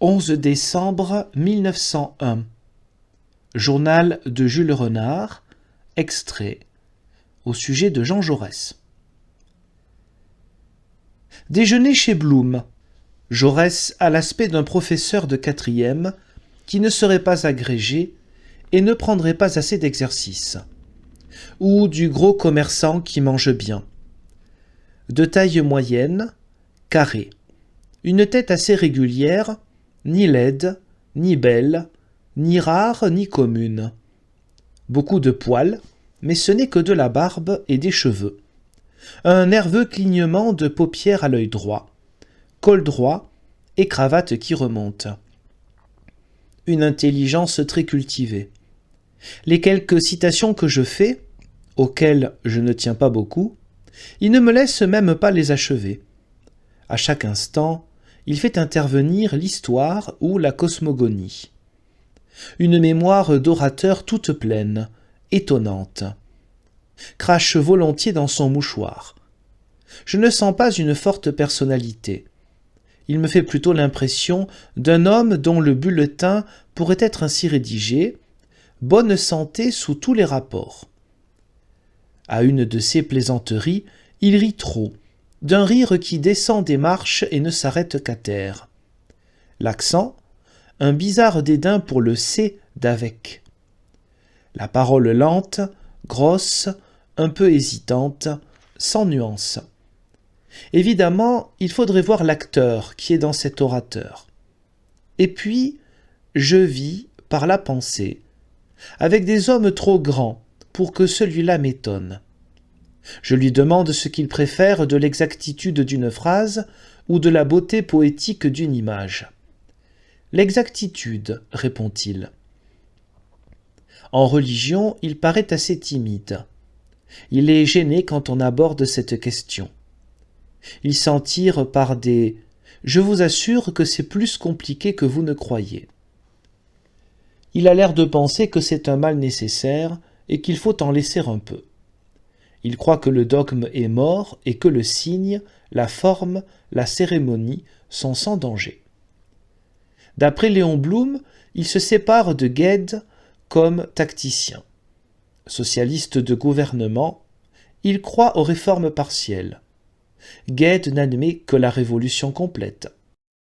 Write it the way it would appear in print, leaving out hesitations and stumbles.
11 décembre 1901. Journal de Jules Renard, extrait, au sujet de Jean Jaurès. Déjeuner chez Blum. Jaurès a l'aspect d'un professeur de quatrième qui ne serait pas agrégé et ne prendrait pas assez d'exercice, ou du gros commerçant qui mange bien. De taille moyenne, carré, une tête assez régulière, ni laide, ni belle, ni rare, ni commune. Beaucoup de poils, mais ce n'est que de la barbe et des cheveux. Un nerveux clignement de paupières à l'œil droit, col droit et cravate qui remonte. Une intelligence très cultivée. Les quelques citations que je fais, auxquelles je ne tiens pas beaucoup, il ne me laisse même pas les achever. À chaque instant, il fait intervenir l'histoire ou la cosmogonie. Une mémoire d'orateur toute pleine, étonnante. Crache volontiers dans son mouchoir. Je ne sens pas une forte personnalité. Il me fait plutôt l'impression d'un homme dont le bulletin pourrait être ainsi rédigé « Bonne santé sous tous les rapports ». À une de ces plaisanteries, il rit trop, d'un rire qui descend des marches et ne s'arrête qu'à terre. L'accent, un bizarre dédain pour le « c » d'avec. La parole lente, grosse, un peu hésitante, sans nuance. Évidemment, il faudrait voir l'acteur qui est dans cet orateur. Et puis, je vis, par la pensée, avec des hommes trop grands pour que celui-là m'étonne. Je lui demande ce qu'il préfère de l'exactitude d'une phrase ou de la beauté poétique d'une image. « L'exactitude, répond-il. En religion, il paraît assez timide. Il est gêné quand on aborde cette question. Il s'en tire par des « Je vous assure que c'est plus compliqué que vous ne croyez ». Il a l'air de penser que c'est un mal nécessaire et qu'il faut en laisser un peu. Il croit que le dogme est mort et que le signe, la forme, la cérémonie sont sans danger. D'après Léon Blum, il se sépare de Gued comme tacticien. Socialiste de gouvernement, il croit aux réformes partielles. Gued n'admet que la révolution complète.